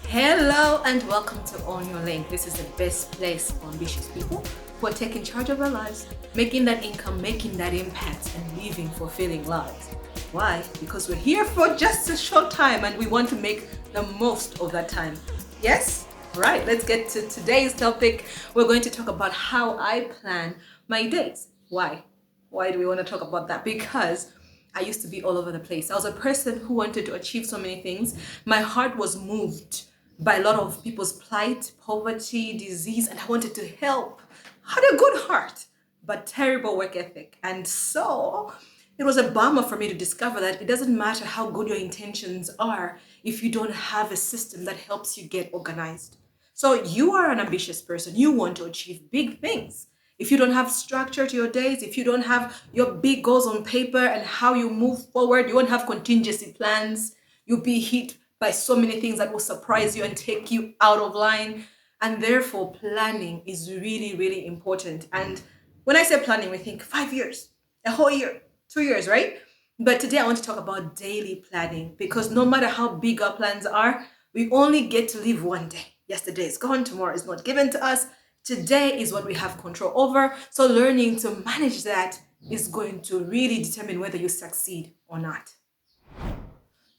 Hello and welcome to On Your Lane. This is the best place for ambitious people who are taking charge of their lives, making that income, making that impact, and living fulfilling lives. Why? Because we're here for just a short time and we want to make the most of that time. Yes? Right, let's get to today's topic. We're going to talk about how I plan my days. Why? Why do we want to talk about that? Because I used to be all over the place. I was a person who wanted to achieve so many things. My heart was moved by a lot of people's plight, poverty, disease, and I wanted to help. I had a good heart, but terrible work ethic. And so it was a bummer for me to discover that it doesn't matter how good your intentions are if you don't have a system that helps you get organized. So you are an ambitious person. You want to achieve big things. If you don't have structure to your days, if you don't have your big goals on paper and how you move forward, you won't have contingency plans. You'll be hit by so many things that will surprise you and take you out of line. And therefore, planning is really, really important. And when I say planning, we think 5 years, a whole year, 2 years, right? But today I want to talk about daily planning because no matter how big our plans are, we only get to live one day. Yesterday is gone, tomorrow is not given to us. Today is what we have control over. So learning to manage that is going to really determine whether you succeed or not.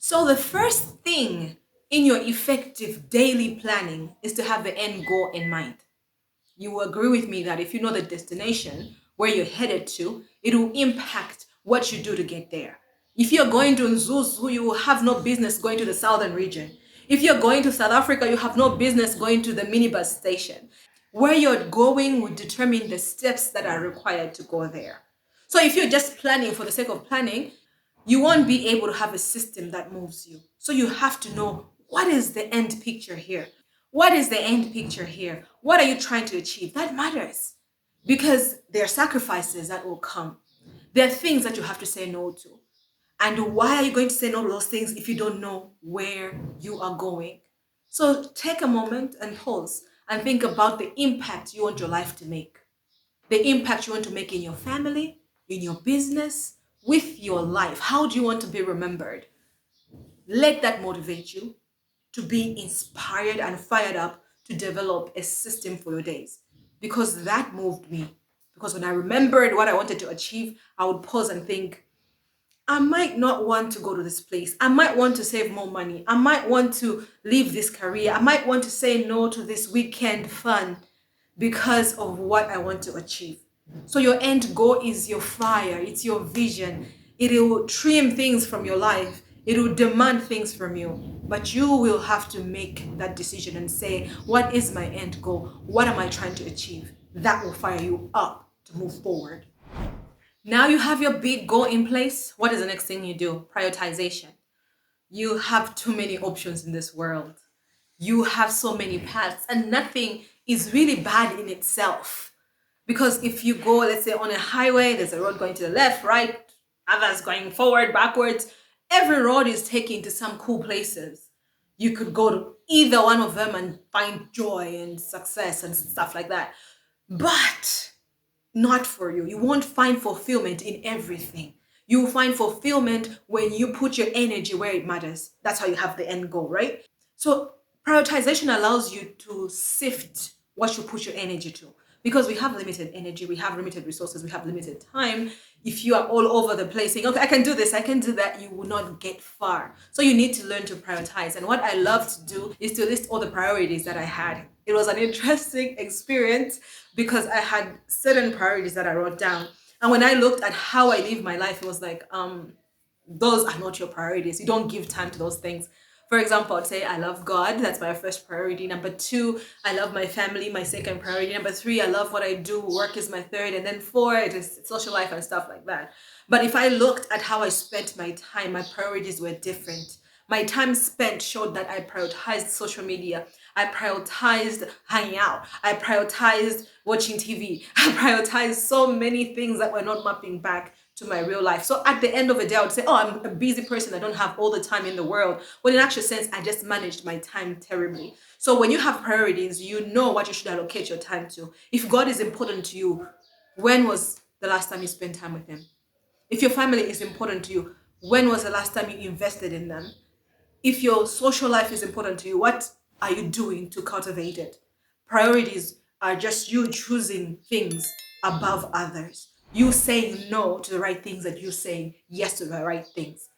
So the first thing in your effective daily planning is to have the end goal in mind. You will agree with me that if you know the destination where you're headed to, it will impact what you do to get there. If you're going to Nzuzu, you will have no business going to the southern region. If you're going to South Africa, you have no business going to the minibus station. Where you're going will determine the steps that are required to go there. So if you're just planning for the sake of planning, you won't be able to have a system that moves you. So you have to know, what is the end picture here? What is the end picture here? What are you trying to achieve? That matters because there are sacrifices that will come. There are things that you have to say no to. And why are you going to say no to those things if you don't know where you are going? So take a moment and pause and think about the impact you want your life to make. The impact you want to make in your family, in your business, with your life. How do you want to be remembered? Let that motivate you to be inspired and fired up to develop a system for your days. Because that moved me. Because when I remembered what I wanted to achieve, I would pause and think, I might not want to go to this place. I might want to save more money. I might want to leave this career. I might want to say no to this weekend fun because of what I want to achieve. So your end goal is your fire, it's your vision. It will trim things from your life. It will demand things from you. But you will have to make that decision and say, what is my end goal? What am I trying to achieve? That will fire you up to move forward. Now you have your big goal in place. What is the next thing you do? Prioritization. You have too many options in this world. You have so many paths, and nothing is really bad in itself. Because if you go, let's say, on a highway, there's a road going to the left, right, others going forward, backwards. Every road is taking to some cool places. You could go to either one of them and find joy and success and stuff like that. But not for you. You won't find fulfillment in everything. You will find fulfillment when you put your energy where it matters. That's how you have the end goal, right? So prioritization allows you to sift what you put your energy to. Because we have limited energy, we have limited resources, we have limited time. If you are all over the place saying, okay, I can do this, I can do that, you will not get far. So you need to learn to prioritize. And what I love to do is to list all the priorities that I had. It was an interesting experience because I had certain priorities that I wrote down. And when I looked at how I live my life, it was like, those are not your priorities. You don't give time to those things. For example, I'd say I love God. That's my first priority. Number two, I love my family, my second priority. Number three, I love what I do. Work is my third. And then four, it is social life and stuff like that. But if I looked at how I spent my time, my priorities were different. My time spent showed that I prioritized social media. I prioritized hanging out. I prioritized watching TV. I prioritized so many things that were not mapping back to my real life. So at the end of the day, I would say, oh, I'm a busy person. I don't have all the time in the world. When in actual sense, I just managed my time terribly. So when you have priorities, you know what you should allocate your time to. If God is important to you, when was the last time you spent time with him? If your family is important to you, when was the last time you invested in them? If your social life is important to you, what are you doing to cultivate it? Priorities are just you choosing things above others. You saying no to the right things and you saying yes to the right things.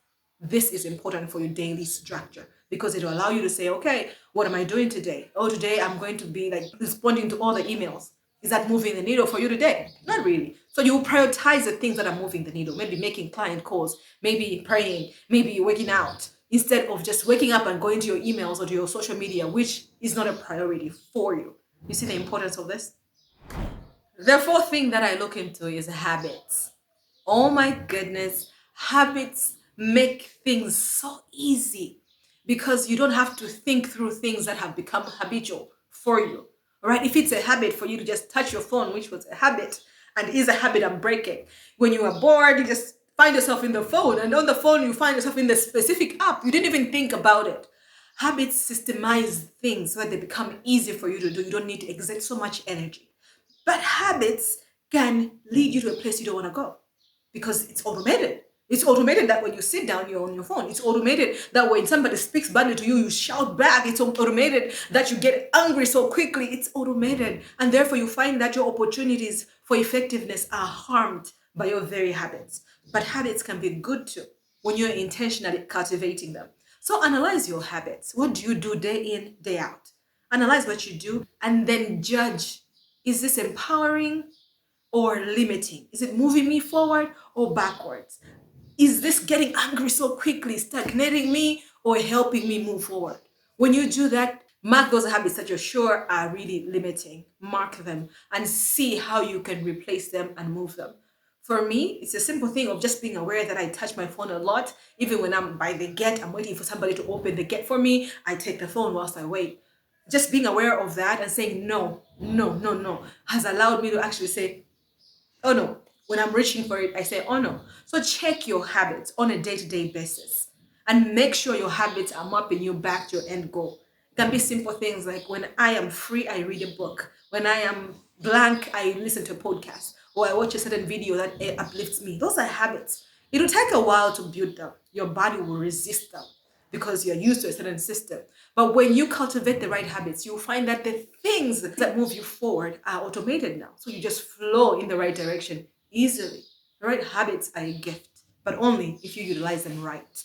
This is important for your daily structure because it will allow you to say, okay, what am I doing today? Oh, today I'm going to be like responding to all the emails. Is that moving the needle for you today? Not really. So you prioritize the things that are moving the needle, maybe making client calls, maybe praying, maybe working out, instead of just waking up and going to your emails or to your social media, which is not a priority for you. You see the importance of this? The fourth thing that I look into is habits. Oh my goodness, habits make things so easy because you don't have to think through things that have become habitual for you. All right, if it's a habit for you to just touch your phone, which was a habit and is a habit I'm breaking, when you are bored, you just find yourself in the phone, and on the phone, you find yourself in the specific app. You didn't even think about it. Habits systemize things so that they become easy for you to do. You don't need to exert so much energy. But habits can lead you to a place you don't want to go because it's automated. It's automated that when you sit down, you're on your phone. It's automated that when somebody speaks badly to you, you shout back. It's automated that you get angry so quickly. It's automated. And therefore, you find that your opportunities for effectiveness are harmed by your very habits. But habits can be good too when you're intentionally cultivating them. So analyze your habits. What do you do day in, day out? Analyze what you do and then judge. Is this empowering or limiting? Is it moving me forward or backwards? Is this getting angry so quickly, stagnating me or helping me move forward? When you do that, mark those habits that you're sure are really limiting, mark them and see how you can replace them and move them. For me, it's a simple thing of just being aware that I touch my phone a lot. Even when I'm by the gate, I'm waiting for somebody to open the gate for me, I take the phone whilst I wait. Just being aware of that and saying no, no, no, no has allowed me to actually say, oh no. When I'm reaching for it, I say, oh no. So check your habits on a day-to-day basis and make sure your habits are mapping you back to your end goal. It can be simple things like when I am free, I read a book. When I am blank, I listen to a podcast or I watch a certain video that uplifts me. Those are habits. It'll take a while to build them. Your body will resist them because you're used to a certain system. But when you cultivate the right habits, you'll find that the things that move you forward are automated now. So you just flow in the right direction easily. The right habits are a gift, but only if you utilize them right.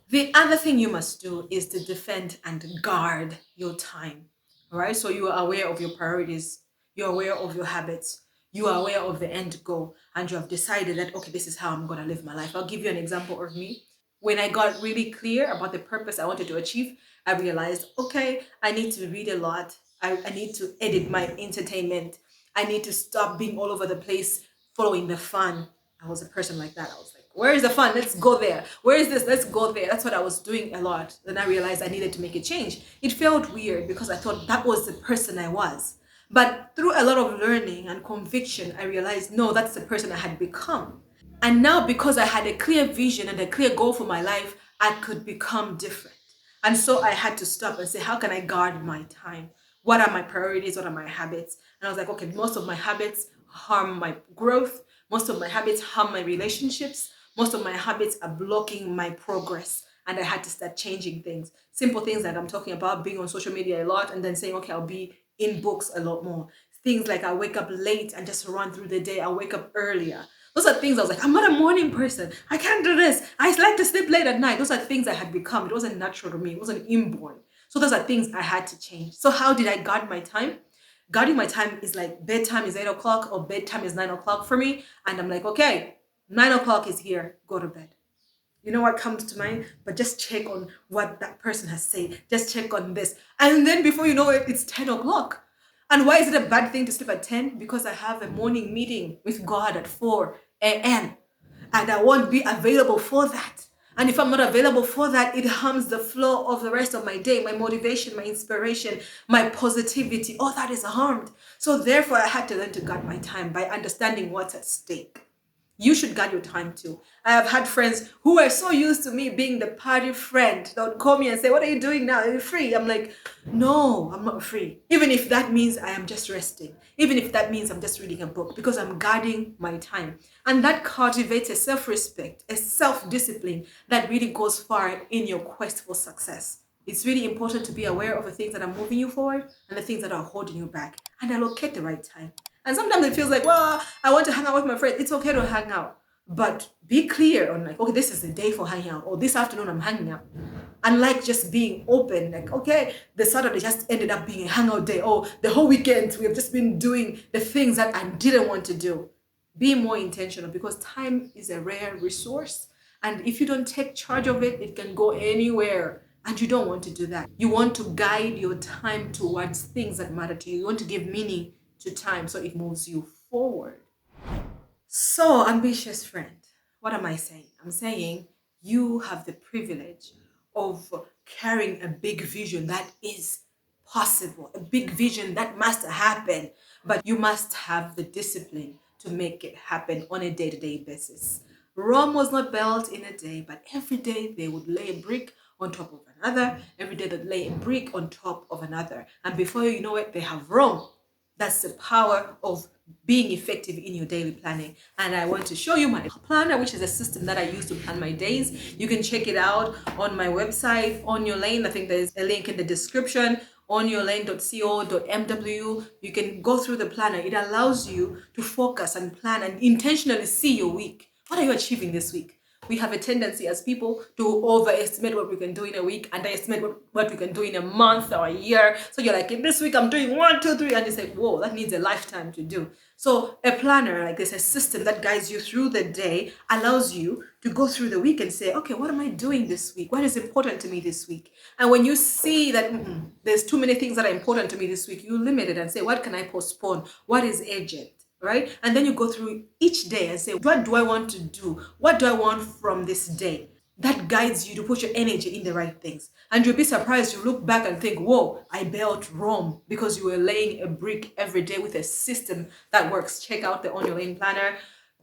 The other thing you must do is to defend and guard your time. All right. So you are aware of your priorities, you're aware of your habits, you are aware of the end goal, and you have decided that, okay, this is how I'm going to live my life. I'll give you an example of me. When I got really clear about the purpose I wanted to achieve, I realized, okay, I need to read a lot. I need to edit my entertainment. I need to stop being all over the place following the fun. I was a person like that. I was like, where is the fun? Let's go there. Where is this? Let's go there. That's what I was doing a lot. Then I realized I needed to make a change. It felt weird because I thought that was the person I was. But through a lot of learning and conviction, I realized, no, that's the person I had become. And now, because I had a clear vision and a clear goal for my life, I could become different. And so I had to stop and say, how can I guard my time? What are my priorities? What are my habits? And I was like, okay, most of my habits harm my growth. Most of my habits harm my relationships. Most of my habits are blocking my progress. And I had to start changing things. Simple things like I'm talking about being on social media a lot and then saying, okay, I'll be in books a lot more. Things like I wake up late and just run through the day. I wake up earlier. Those are things I was like, I'm not a morning person. I can't do this. I like to sleep late at night. Those are things I had become. It wasn't natural to me. It wasn't inborn. So those are things I had to change. So how did I guard my time? Guarding my time is like bedtime is 8 o'clock or bedtime is 9 o'clock for me. And I'm like, okay, 9 o'clock is here. Go to bed. You know what comes to mind? But just check on what that person has said. Just check on this. And then before you know it, it's 10 o'clock. And why is it a bad thing to sleep at 10? Because I have a morning meeting with God at 4 a.m. And I won't be available for that. And if I'm not available for that, it harms the flow of the rest of my day, my motivation, my inspiration, my positivity. All that is harmed. So therefore, I had to learn to guard my time by understanding what's at stake. You should guard your time too. I have had friends who are so used to me being the party friend. They would call me and say, what are you doing now? Are you free? I'm like, no, I'm not free. Even if that means I am just resting. Even if that means I'm just reading a book because I'm guarding my time. And that cultivates a self-respect, a self-discipline that really goes far in your quest for success. It's really important to be aware of the things that are moving you forward and the things that are holding you back, and allocate the right time. And sometimes it feels like, well, I want to hang out with my friends. It's okay to hang out, but be clear on like, okay, this is the day for hanging out, or this afternoon I'm hanging out. Unlike just being open, like, okay, the Saturday just ended up being a hangout day, or the whole weekend we have just been doing the things that I didn't want to do. Be more intentional, because time is a rare resource. And if you don't take charge of it, it can go anywhere. And you don't want to do that. You want to guide your time towards things that matter to you. You want to give meaning to time so it moves you forward. So, ambitious friend, what am I saying? I'm saying you have the privilege of carrying a big vision that is possible, a big vision that must happen, but you must have the discipline to make it happen on a day to day basis. Rome was not built in a day, but every day they would lay a brick on top of another, every day they lay a brick on top of another. And before you know it, they have Rome. That's the power of being effective in your daily planning. And I want to show you my planner, which is a system that I use to plan my days. You can check it out on my website, On Your Lane. I think there's a link in the description, onyourlane.co.mw. You can go through the planner. It allows you to focus and plan and intentionally see your week. What are you achieving this week? We have a tendency as people to overestimate what we can do in a week, underestimate what we can do in a month or a year. So you're like, in this week I'm doing 1, 2, 3, and it's like, whoa, that needs a lifetime to do. So a planner, like this, a system that guides you through the day, allows you to go through the week and say, okay, what am I doing this week? What is important to me this week? And when you see that there's too many things that are important to me this week, you limit it and say, what can I postpone? What is urgent? Right? And then you go through each day and say, what do I want to do? What do I want from this day? That guides you to put your energy in the right things. And you'll be surprised. You look back and think, whoa, I built Rome, because you were laying a brick every day with a system that works. Check out the On Your Lane planner.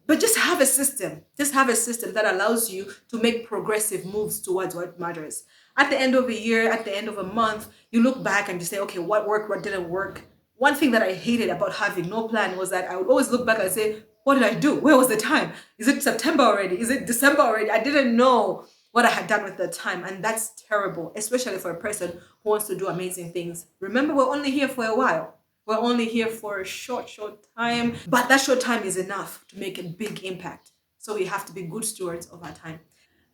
But just have a system. Just have a system that allows you to make progressive moves towards what matters. At the end of a year, at the end of a month, you look back and you say, okay, what worked, what didn't work? One thing that I hated about having no plan was that I would always look back and say, what did I do? Where was the time? Is it September already? Is it December already? I didn't know what I had done with the time. And that's terrible, especially for a person who wants to do amazing things. Remember, we're only here for a while. We're only here for a short time. But that short time is enough to make a big impact. So we have to be good stewards of our time.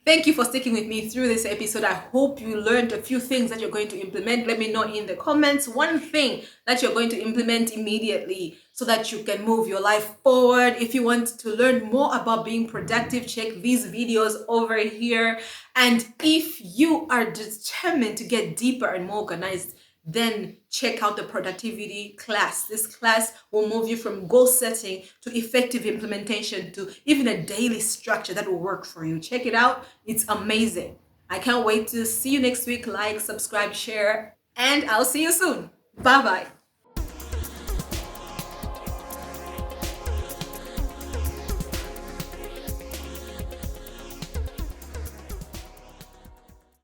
Thank you for sticking with me through this episode. I hope you learned a few things that you're going to implement. Let me know in the comments one thing that you're going to implement immediately so that you can move your life forward. If you want to learn more about being productive, check these videos over here. And if you are determined to get deeper and more organized, then check out the productivity class. This class will move you from goal setting to effective implementation to even a daily structure that will work for you. Check it out. It's amazing. I can't wait to see you next week. Like, subscribe, share, and I'll see you soon. Bye-bye.